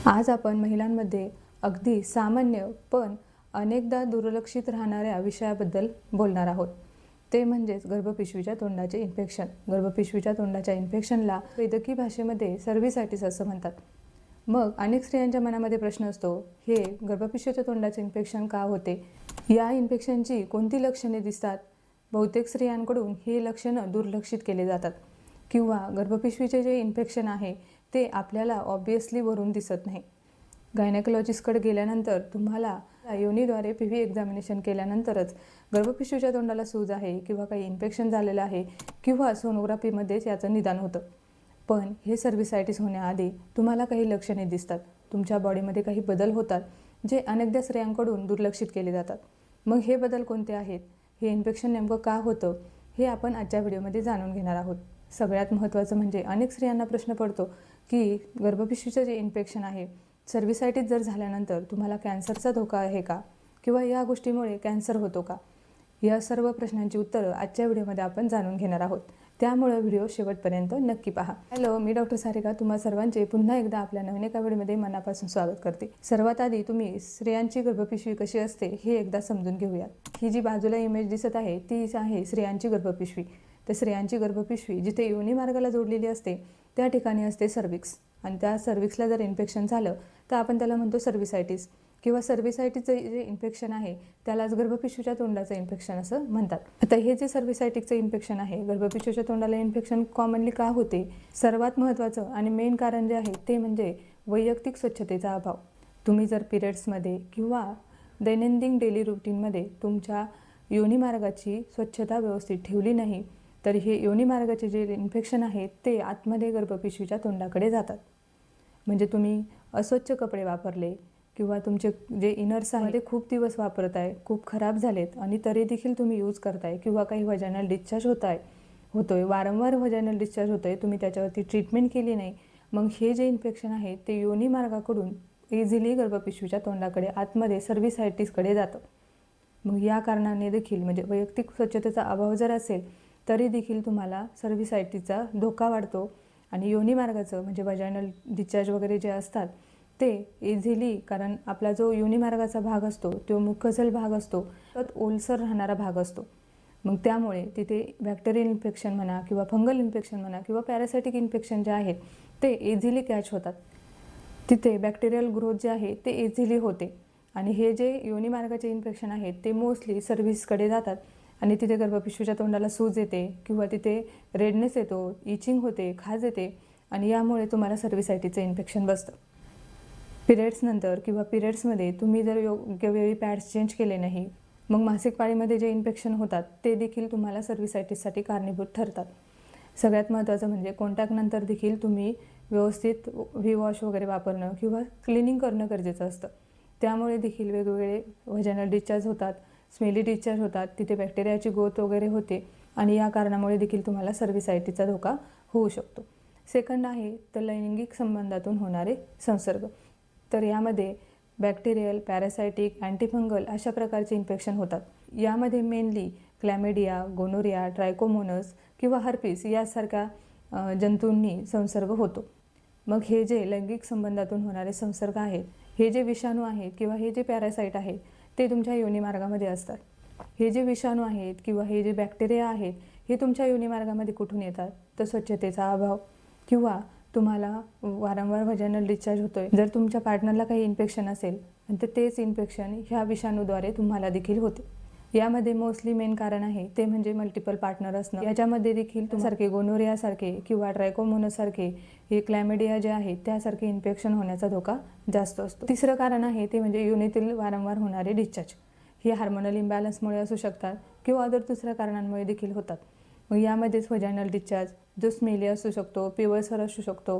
आज आपण महिलांमध्ये अगदी सामान्य पण अनेकदा दुर्लक्षित राहणाऱ्या विषयाबद्दल बोलणार आहोत. ते म्हणजेच गर्भपिशवीच्या तोंडाचे इन्फेक्शन. गर्भपिशवीच्या तोंडाच्या इन्फेक्शनला वैद्यकीय भाषेमध्ये सर्व्हिसायटिस असं म्हणतात. मग अनेक स्त्रियांच्या मनामध्ये प्रश्न असतो, हे गर्भपिशवीच्या तोंडाचे इन्फेक्शन का होते? या इन्फेक्शनची कोणती लक्षणे दिसतात? बहुतेक स्त्रियांकडून हे लक्षणं दुर्लक्षित केले जातात किंवा गर्भपिशवीचे जे इन्फेक्शन आहे ते आपल्याला ऑब्वियसली वरून दिसत नाही. गायनेकोलॉजिस्टकडे गेल्यानंतर तुम्हाला योनीद्वारे PV एक्झामिनेशन केल्यानंतरच गर्भपिशवीच्या तोंडाला सूज आहे किंवा काही इन्फेक्शन झालेलं आहे किंवा सोनोग्राफीमध्येच याचं निदान होतं. पण हे सर्व्हिसायटिस होण्याआधी तुम्हाला काही लक्षणे दिसतात. तुमच्या बॉडीमध्ये काही बदल होतात जे अनेकदा स्त्रियांकडून दुर्लक्षित केले जातात. मग हे बदल कोणते आहेत? हे इन्फेक्शन नेमकं का होतं? हे आपण आजच्या व्हिडिओमध्ये जाणून घेणार आहोत. सगळ्यात महत्त्वाचं म्हणजे अनेक स्त्रियांना प्रश्न पडतो की गर्भपिशवीचं जे इन्फेक्शन आहे, सर्व्हिसायटिस जर झाल्यानंतर तुम्हाला कॅन्सरचा धोका आहे का? किंवा या गोष्टीमुळे कॅन्सर होतो का? या सर्व प्रश्नांची उत्तरं आजच्या व्हिडिओमध्ये आपण जाणून घेणार आहोत. त्यामुळे व्हिडिओ शेवटपर्यंत नक्की पहा. हॅलो, मी डॉक्टर सारिका तुम्हा सर्वांचे पुन्हा एकदा आपल्या नवीन एका व्हिडिओमध्ये मनापासून स्वागत करते. सर्वात आधी तुम्ही स्त्रियांची गर्भपिशवी कशी असते हे एकदा समजून घेऊयात. ही जी बाजूला इमेज दिसत आहे ती आहे स्त्रियांची गर्भपिशवी. तर स्त्रियांची गर्भपिशवी जिथे योनी मार्गाला जोडलेली असते त्या ठिकाणी असते सर्व्हिक्स, आणि त्या सर्व्हिक्सला जर इन्फेक्शन झालं तर आपण त्याला म्हणतो सर्व्हिसायटिस किंवा सर्व्हिसायटिसचं जे इन्फेक्शन आहे त्यालाच गर्भपिशवीच्या तोंडाचं इन्फेक्शन असं म्हणतात. आता हे जे सर्व्हिसायटिसचं इन्फेक्शन आहे, गर्भपिशवीच्या तोंडाला इन्फेक्शन कॉमनली का होते? सर्वात महत्त्वाचं आणि मेन कारण जे आहे ते म्हणजे वैयक्तिक स्वच्छतेचा अभाव. तुम्ही जर पिरियड्समध्ये किंवा दैनंदिन डेली रुटीनमध्ये तुमच्या योनी मार्गाची स्वच्छता व्यवस्थित ठेवली नाही तर हे योनी मार्गाचे जे इन्फेक्शन आहे ते आतमध्ये गर्भपिशवीच्या तोंडाकडे जातात. म्हणजे तुम्ही अस्वच्छ कपडे वापरले किंवा तुमचे जे इनर्स आहे ते खूप दिवस वापरत आहे, खूप खराब झालेत आणि तरी देखील तुम्ही यूज करताय किंवा काही व्हाजायनल डिस्चार्ज होतोय, वारंवार व्हाजायनल डिस्चार्ज होतोय, तुम्ही त्याच्यावरती ट्रीटमेंट केली नाही, मग हे जे इन्फेक्शन आहे ते योनी मार्गाकडून इझिली गर्भपिशवीच्या तोंडाकडे आतमध्ये सर्व्हिसायटिसकडे जातं. मग या कारणाने देखील म्हणजे वैयक्तिक स्वच्छतेचा अभाव जर असेल तरी देखील तुम्हाला सर्व्हिसायटिसचा धोका वाढतो आणि योनी मार्गाचं म्हणजे व्हाजायनल डिस्चार्ज वगैरे जे असतात ते इझिली, कारण आपला जो योनी मार्गाचा भाग असतो तो मुखजल भाग असतो, तो ओलसर राहणारा भाग असतो. मग त्यामुळे तिथे बॅक्टेरियल इन्फेक्शन म्हणा किंवा फंगल इन्फेक्शन म्हणा किंवा पॅरासायटिक इन्फेक्शन जे आहेत ते इझिली कॅच होतात. तिथे बॅक्टेरियल ग्रोथ जे आहे ते इझिली होते आणि हे जे योनी मार्गाचे इन्फेक्शन आहेत ते मोस्टली सर्व्हिसकडे जातात आणि तिथे गर्भपिशवीच्या तोंडाला सूज येते किंवा तिथे रेडनेस येतो, इचिंग होते, खाज येते आणि यामुळे तुम्हाला सर्व्हिसायटिसचं इन्फेक्शन बसतं. पिरियड्सनंतर किंवा पिरियड्समध्ये तुम्ही जर योग्य वेळी पॅड्स चेंज केले नाही, मग मासिक पाळीमध्ये जे इन्फेक्शन होतात ते देखील तुम्हाला सर्व्हिसायटिससाठी कारणीभूत ठरतात. सगळ्यात महत्त्वाचं म्हणजे कॉन्टॅक्टनंतर देखील तुम्ही व्यवस्थित वॉश वगैरे वापरणं किंवा क्लिनिंग करणं गरजेचं असतं. त्यामुळे देखील वेगवेगळे व्हाजायनल डिस्चार्ज होतात, स्मेली डिस्चार्ज होतात, तिथे बॅक्टेरियाची ग्रोथ वगैरे होते आणि या कारणामुळे देखील तुम्हाला सर्व्हिसायटिसचा धोका होऊ शकतो. सेकंड आहे तर लैंगिक संबंधातून होणारे संसर्ग. तर यामध्ये बॅक्टेरियल, पॅरासायटिक, अँटीफंगल अशा प्रकारचे इन्फेक्शन होतात. यामध्ये मेनली क्लॅमिडिया, गोनोरिया, ट्रायकोमोनस किंवा हर्पीस यासारख्या जंतूंनी संसर्ग होतो. मग हे जे लैंगिक संबंधातून होणारे संसर्ग आहेत, हे जे विषाणू आहेत किंवा हे जे पॅरासाईट आहेत ते तुमच्या योनी मार्गामध्ये असतात. हे जे विषाणू आहेत किंवा हे जे बॅक्टेरिया आहेत हे तुमच्या योनी मार्गामध्ये कुठून येतात? तर स्वच्छतेचा अभाव किंवा तुम्हाला वारंवार व्हाजायनल डिस्चार्ज होतोय. जर तुमच्या पार्टनरला काही इन्फेक्शन असेल आणि तेच इन्फेक्शन ह्या विषाणूद्वारे तुम्हाला देखील होते. यामध्ये मोस्टली मेन कारण आहे ते म्हणजे मल्टिपल पार्टनर असणं. याच्यामध्ये देखील तुमच्यासारखे गोनोरियासारखे किंवा ट्रायकोमोनससारखे हे क्लॅमिडिया जे आहेत त्यासारखे इन्फेक्शन होण्याचा धोका जास्त असतो. तिसरं कारण आहे ते म्हणजे योनीतील वारंवार होणारे डिस्चार्ज. हे हार्मोनल इम्बॅलन्समुळे असू शकतात किंवा अदर दुसऱ्या कारणांमुळे देखील होतात. मग यामध्येच व्हाजायनल डिस्चार्ज जो स्मेली असू शकतो, पिवळसर असू शकतो,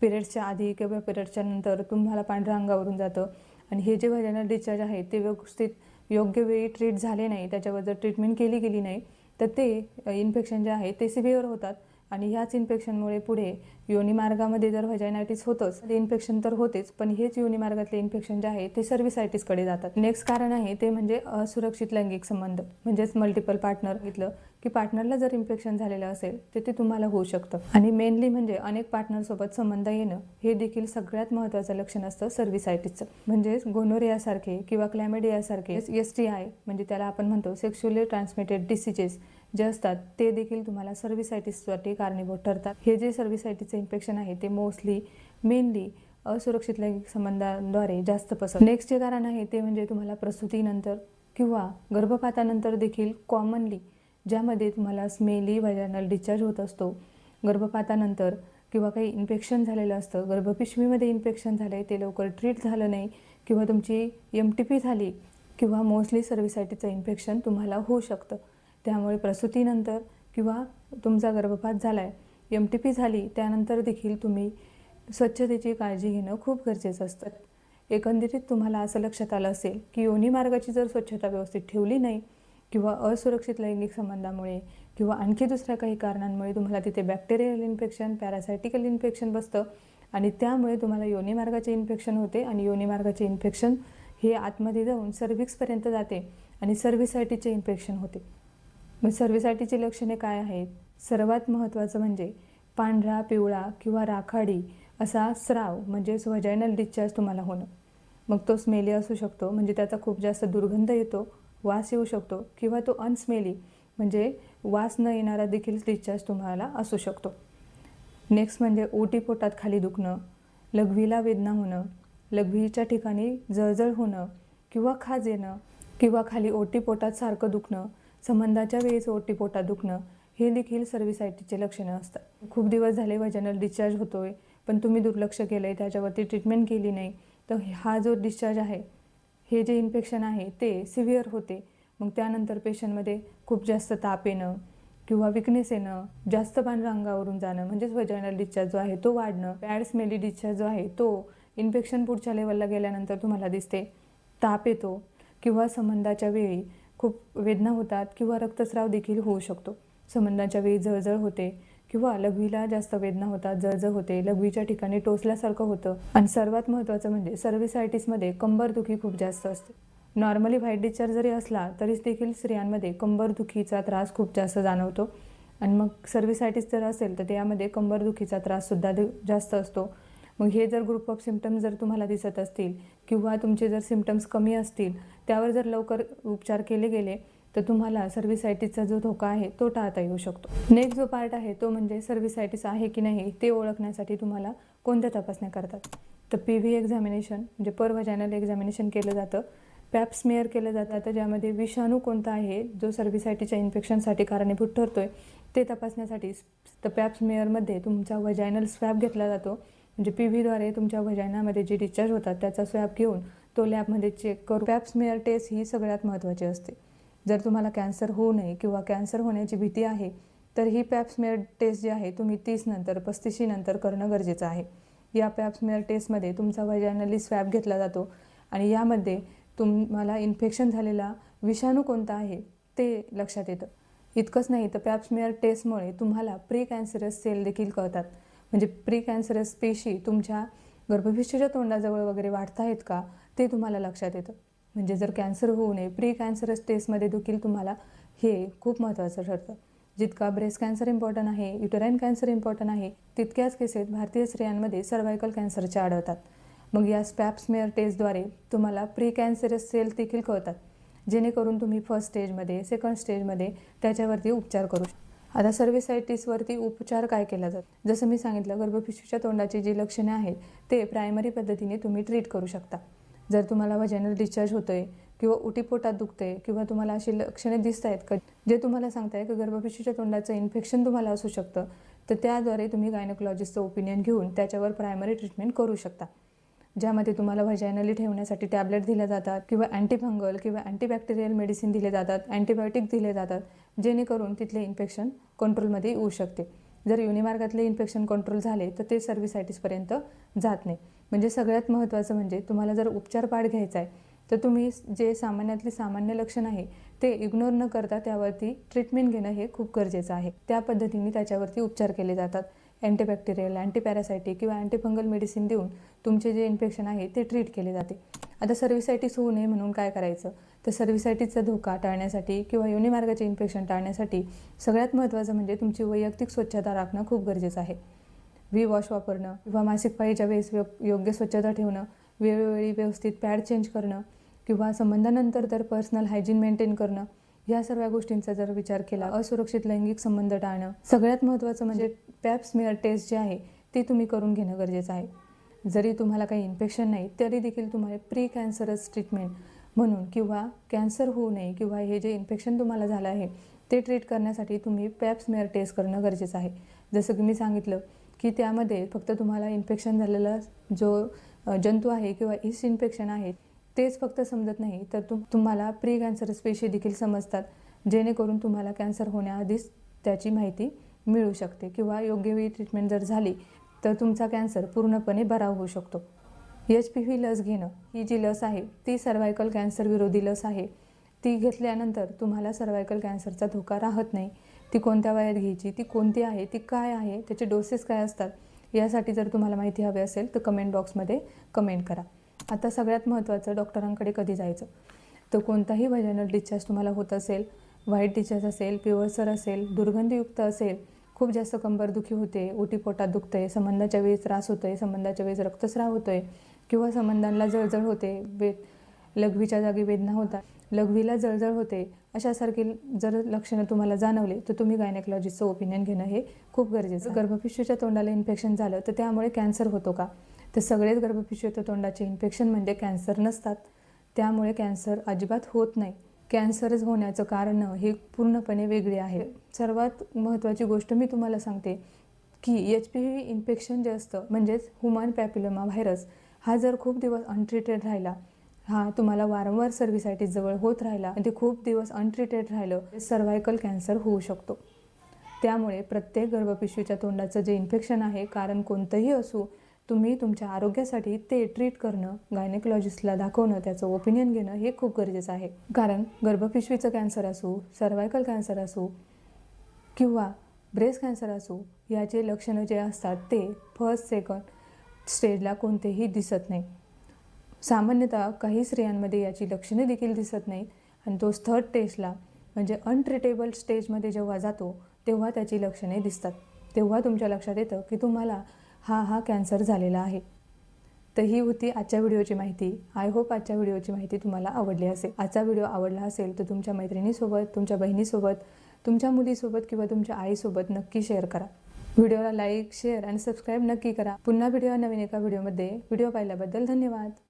पिरियड्सच्या आधी किंवा पिरियड्सच्या नंतर तुम्हाला पांढऱ्या अंगावरून जातं आणि हे जे व्हाजायनल डिस्चार्ज आहे ते व्यवस्थित योग्य वेळी ट्रीट झाले नाही, त्याच्यावर जर ट्रीटमेंट केली गेली नाही तर ते इन्फेक्शन जे आहे ते सिव्हिअर होतात आणि ह्याच इन्फेक्शनमुळे पुढे योनिमार्गामध्ये जर व्हाजायनायटिस होतंच, इन्फेक्शन तर होतेच, पण हेच योनिमार्गातले इन्फेक्शन जे आहे ते सर्व्हिसायटिसकडे जातात. नेक्स्ट कारण आहे ते म्हणजे असुरक्षित लैंगिक संबंध, म्हणजेच मल्टिपल पार्टनर. घेतलं की पार्टनरला जर इन्फेक्शन झालेलं असेल तर ते तुम्हाला होऊ शकतं. आणि मेनली म्हणजे अनेक पार्टनरसोबत संबंध येणं हे देखील सगळ्यात महत्त्वाचं लक्षण असतं सर्व्हिसायटिसचं. म्हणजेच गोनोरियासारखे किंवा क्लॅमिडियासारखे STI म्हणजे त्याला आपण म्हणतो सेक्शुअली ट्रान्समिटेड डिसीजेस जे असतात ते देखील तुम्हाला सर्व्हिसायटिससाठी कारणीभूत ठरतात. हे जे सर्व्हिसायटिसचं इन्फेक्शन आहे ते मेनली असुरक्षित लैंगिक संबंधांद्वारे जास्त पसरतं. नेक्स्ट जे कारण आहे ते म्हणजे तुम्हाला प्रसूतीनंतर किंवा गर्भपातानंतर देखील कॉमनली ज्यामध्ये तुम्हाला स्मेली व्हाजायनल डिस्चार्ज होत असतो, गर्भपातानंतर किंवा काही इन्फेक्शन झालेलं असतं, गर्भपिशवीमध्ये इन्फेक्शन झालं ते लवकर ट्रीट झालं नाही किंवा तुमची MTP झाली किंवा मोस्टली सर्व्हिसायटिसचं इन्फेक्शन तुम्हाला होऊ शकतं. त्यामुळे प्रसूतीनंतर किंवा तुमचा गर्भपात झाला आहे, MTP झाली, त्यानंतर देखील तुम्ही स्वच्छतेची काळजी घेणं खूप गरजेचं असतं. एकंदरीत तुम्हाला असं लक्षात आलं असेल की योनिमार्गाची जर स्वच्छता व्यवस्थित ठेवली नाही किंवा असुरक्षित लैंगिक संबंधामुळे किंवा आणखी दुसऱ्या काही कारणांमुळे तुम्हाला तिथे बॅक्टेरियल इन्फेक्शन, पॅरासायटिकल इन्फेक्शन बसतं आणि त्यामुळे तुम्हाला योनिमार्गाचे इन्फेक्शन होते आणि योनिमार्गाचे इन्फेक्शन हे आतमध्ये जाऊन सर्व्हिक्सपर्यंत जाते आणि सर्व्हिसायटिसचे इन्फेक्शन होते. मग सर्व्हिसायटिसची लक्षणे काय आहेत? सर्वात महत्त्वाचं म्हणजे पांढरा, पिवळा किंवा राखाडी असा स्राव म्हणजेच व्हाजायनल डिस्चार्ज तुम्हाला होणं. मग तो स्मेली असू शकतो, म्हणजे त्याचा खूप जास्त दुर्गंध येतो, वास येऊ शकतो, किंवा तो अनस्मेली म्हणजे वास न येणारा देखील डिस्चार्ज तुम्हाला असू शकतो. नेक्स्ट म्हणजे ओटीपोटात खाली दुखणं, लघवीला वेदना होणं, लघवीच्या ठिकाणी जळजळ होणं किंवा खाज येणं किंवा खाली ओटीपोटात सारखं दुखणं, संबंधाच्या वेळेस ओटीपोटात दुखणं हे देखील सर्व्हिसायटिसचे लक्षणं असतात. खूप दिवस झाले व्हाजायनल डिस्चार्ज होतोय पण तुम्ही दुर्लक्ष केलं आहे, त्याच्यावरती ट्रीटमेंट केली नाही, तर हा जो डिस्चार्ज आहे, हे जे इन्फेक्शन आहे ते सिव्हिअर होते. मग त्यानंतर पेशंटमध्ये खूप जास्त ताप येणं किंवा विकनेस येणं, जास्त पांढरं अंगावरून जाणं म्हणजेच व्हाजायनल डिस्चार्ज जो आहे तो वाढणं, बॅड स्मेली डिस्चार्ज जो आहे तो इन्फेक्शन पुढच्या लेवलला गेल्यानंतर तुम्हाला दिसते, ताप येतो किंवा संबंधाच्या वेळी खूप वेदना होतात किंवा रक्तस्राव देखील होऊ शकतो. संबंधाच्या वेळी जळजळ होते किंवा लघवीला जास्त वेदना होतात, जळजळ होते, लघवीच्या ठिकाणी टोचल्यासारखं होतं आणि सर्वात महत्त्वाचं म्हणजे सर्व्हिसायटिसमध्ये कंबरदुखी खूप जास्त असते. नॉर्मली व्हाईट डिस्चार्ज जरी असला तरीच देखील स्त्रियांमध्ये कंबरदुखीचा त्रास खूप जास्त जाणवतो आणि मग सर्व्हिसायटिस जर असेल तर त्यामध्ये कंबरदुखीचा त्राससुद्धा जास्त असतो. मग हे जर ग्रुप ऑफ सिम्पटम्स जर तुम्हाला दिसत असतील किंवा तुमचे जर सिम्पटम्स कमी असतील, त्यावर जर लवकर उपचार केले गेले तर तुम्हाला सर्व्हिसायटिसचा जो धोका आहे तो टाळता येऊ शकतो. नेक्स्ट जो पार्ट आहे तो म्हणजे सर्व्हिसायटिस आहे की नाही ते ओळखण्यासाठी तुम्हाला कोणत्या तपासण्या करतात. तर PV एक्झामिनेशन म्हणजे पर व्हाजायनल एक्झामिनेशन केलं जातं, पॅप स्मेअर केलं जातं, ज्यामध्ये विषाणू कोणता आहे जो सर्व्हिसायटिसच्या इन्फेक्शनसाठी कारणीभूत ठरतोय ते तपासण्यासाठी तर पॅप स्मेअरमध्ये तुमचा व्हाजायनल स्वॅब घेतला जातो. म्हणजे PVद्वारे तुमच्या व्हाजायनामध्ये जे डिस्चार्ज होतात त्याचा स्वॅब घेऊन तो लॅबमध्ये चेक करू. पॅप स्मेअर टेस्ट ही सगळ्यात महत्त्वाची असते. जर तुम्हाला कॅन्सर होऊ नये किंवा कॅन्सर होण्याची भीती आहे तर ही पॅप स्मेअर टेस्ट जी आहे तुम्ही 30 नंतर 35 नंतर करणं गरजेचं आहे. या पॅप स्मेअर टेस्टमध्ये तुमचा व्हाजायनली स्वॅब घेतला जातो आणि यामध्ये तुम्हाला इन्फेक्शन झालेला विषाणू कोणता आहे ते लक्षात येतं. इतकंच नाही तर पॅप स्मेअर टेस्टमुळे तुम्हाला प्री कॅन्सरस सेल देखील कळतात. म्हणजे प्री कॅन्सरस पेशी तुमच्या गर्भपिशवीच्या तोंडाजवळ वगैरे वाढत आहेत का ते तुम्हाला लक्षात येतं. म्हणजे जर कॅन्सर होऊ नये प्री कॅन्सरस टेस्टमध्ये देखील तुम्हाला हे खूप महत्त्वाचं ठरतं. जितका ब्रेस्ट कॅन्सर इम्पॉर्टंट आहे, युटेराईन कॅन्सर इम्पॉर्टंट आहे, तितक्याच केसेस भारतीय स्त्रियांमध्ये सर्वायकल कॅन्सरच्या आढळतात. मग या पॅप स्मेअर टेस्टद्वारे तुम्हाला प्री कॅन्सरस सेल देखील कळतात, जेणेकरून तुम्ही फर्स्ट स्टेजमध्ये, सेकंड स्टेजमध्ये त्याच्यावरती उपचार करू शकता. आता सर्व्हिसायटिसवरती उपचार काय केला जातो? जसं मी सांगितलं, गर्भपिशवीच्या तोंडाची जी लक्षणे आहेत ते प्रायमरी पद्धतीने तुम्ही ट्रीट करू शकता. जर तुम्हाला व्हाजायनल डिस्चार्ज होतोय किंवा ओटीपोटात दुखते किंवा तुम्हाला अशी लक्षणे दिसत आहेत का जे तुम्हाला सांगताय की गर्भपिशवीच्या तोंडाचं इन्फेक्शन तुम्हाला असू शकतं, तर त्याद्वारे तुम्ही गायनोकॉलॉजिस्टचं ओपिनियन घेऊन त्याच्यावर प्रायमरी ट्रीटमेंट करू शकता. ज्यामध्ये तुम्हाला व्हाजायनली ठेवण्यासाठी टॅबलेट दिल्या जातात किंवा अँटीफंगल किंवा अँटीबॅक्टेरियल मेडिसिन दिले जातात, अँटीबायोटिक दिले जातात, जेणेकरून तिथले इन्फेक्शन कंट्रोलमध्ये येऊ शकते. जर योनिमार्गातले इन्फेक्शन कंट्रोल झाले तर ते सर्व्हिसायटिसपर्यंत जात नाही. म्हणजे सगळ्यात महत्त्वाचं म्हणजे तुम्हाला जर उपचार पाठ घ्यायचा आहे तर तुम्ही जे सामान्यातली सामान्य लक्षण आहे ते इग्नोर न करता त्यावरती ट्रीटमेंट घेणं हे खूप गरजेचं आहे. त्या पद्धतीने त्याच्यावरती उपचार केले जातात. अँटीबॅक्टेरियल, अँटीपॅरासायटिक किंवा अँटीफंगल मेडिसिन देऊन तुमचे जे इन्फेक्शन आहे ते ट्रीट केले जाते. आता सर्व्हिसायटिस होऊ नये म्हणून काय करायचं, तर सर्व्हिसायटिसचा धोका टाळण्यासाठी किंवा योनिमार्गाचे इन्फेक्शन टाळण्यासाठी सगळ्यात महत्त्वाचं म्हणजे तुमची वैयक्तिक स्वच्छता राखणं खूप गरजेचं आहे. वॉश वापरणं किंवा मासिक पाळीच्या वेळेस योग्य स्वच्छता ठेवणं, वेळोवेळी व्यवस्थित पॅड चेंज करणं किंवा संबंधानंतर तर पर्सनल हायजीन मेंटेन करणं, या सर्व गोष्टींचा जर विचार केला, असुरक्षित लैंगिक संबंध टाळणं, सगळ्यात महत्त्वाचं म्हणजे पॅप स्मिअर टेस्ट जे आहे ती तुम्ही करून घेणं गरजेचं आहे. जरी तुम्हाला काही इन्फेक्शन नाही तरी देखील तुम्हाला प्री कॅन्सरस ट्रीटमेंट म्हणून किंवा कॅन्सर होऊ नये किंवा हे जे इन्फेक्शन तुम्हाला झालं आहे ते ट्रीट करण्यासाठी तुम्ही पॅप स्मिअर टेस्ट करणं गरजेचं आहे. जसं की मी सांगितलं की त्यामध्ये फक्त तुम्हाला इन्फेक्शन झालेला जो जंतू आहे किंवा ईस्ट इन्फेक्शन आहे तेच फक्त समजत नाही, तर तुम्हाला प्री कॅन्सरस पेशी देखील समजतात, जेणेकरून तुम्हाला कॅन्सर होण्याआधीच त्याची माहिती मिळू शकते किंवा योग्य वेळी ट्रीटमेंट जर झाली तर तुमचा कॅन्सर पूर्णपणे बरा होऊ शकतो. HPV लस घेणं ही जी लस आहे ती सर्व्हायकल कॅन्सर विरोधी लस आहे. ती घेतल्यानंतर तुम्हाला सर्व्हायकल कॅन्सरचा धोका राहत नाही. ती कोणत्या वयात घ्यायची, ती कोणती आहे, ती काय आहे, त्याचे डोसेस काय असतात, यासाठी जर तुम्हाला माहिती हवी असेल तर कमेंट बॉक्समध्ये कमेंट करा. आता सगळ्यात महत्त्वाचं, डॉक्टरांकडे कधी जायचं, तर कोणताही व्हाजायनल डिस्चार्ज तुम्हाला होत असेल, व्हाईट डिस्चार्ज असेल, पिवळसर असेल, दुर्गंधीयुक्त असेल, खूप जास्त कंबरदुखी होते, ओटीपोटात दुखतंय, संबंधाच्या वेळेस त्रास होतोय, संबंधाच्या वेळेस रक्तस्राव होतोय किंवा संबंधांना जळजळ होते, लघवीच्या जागी वेदना होतात, लघवीला जळजळ होते, अशासारखी जर लक्षणं तुम्हाला जाणवले तर तुम्ही गायनेकॉलॉजिस्टचं ओपिनियन घेणं हे खूप गरजेचं. गर्भपिशवीच्या तोंडाला इन्फेक्शन झालं तर त्यामुळे कॅन्सर होतो का, तर सगळेच गर्भपिशवीच्या तोंडाचे इन्फेक्शन म्हणजे कॅन्सर नसतात. त्यामुळे कॅन्सर अजिबात होत नाही. कॅन्सर होण्याचं कारण हे पूर्णपणे वेगळे आहे. सर्वात महत्त्वाची गोष्ट मी तुम्हाला सांगते की HPV इन्फेक्शन जे असतं म्हणजेच ह्युमन पॅपिलोमा व्हायरस, हा जर खूप दिवस अनट्रीटेड राहिला, हा तुम्हाला वारंवार सर्व्हिसायटिस जवळ होत राहिला आणि ते खूप दिवस अनट्रीटेड राहिलं, सर्व्हायकल कॅन्सर होऊ शकतो. त्यामुळे प्रत्येक गर्भपिशवीच्या तोंडाचं जे इन्फेक्शन आहे, कारण कोणतंही असू, तुम्ही तुमच्या आरोग्यासाठी ते ट्रीट करणं, गायनेकॉलॉजिस्टला दाखवणं, त्याचं ओपिनियन घेणं हे खूप गरजेचं आहे. कारण गर्भपिशवीचं कॅन्सर असो, सर्व्हायकल कॅन्सर असो किंवा ब्रेस्ट कॅन्सर असो, याचे लक्षणं जे असतात ते फर्स्ट सेकंड स्टेजला कोणतेही दिसत नाही. सामान्यतः काही स्त्रियांमध्ये याची लक्षणे देखील दिसत नाही आणि तो थर्ड स्टेजला म्हणजे अनट्रीटेबल स्टेजमध्ये जेव्हा जातो तेव्हा त्याची लक्षणे दिसतात. तेव्हा तुमच्या लक्षात येतं की तुम्हाला हा कॅन्सर झालेला आहे. तर ही होती आजच्या व्हिडिओची माहिती. आय होप आजच्या व्हिडिओची माहिती तुम्हाला आवडली असेल. आजचा व्हिडिओ आवडला असेल तर तुमच्या मैत्रिणीसोबत, तुमच्या बहिणीसोबत, तुमच्या मुलीसोबत किंवा तुमच्या आईसोबत नक्की शेअर करा. व्हिडिओला लाईक, शेअर आणि सबस्क्राईब नक्की करा. पुन्हा भेटूया नवीन एका व्हिडिओमध्ये. व्हिडिओ पाहिल्याबद्दल धन्यवाद.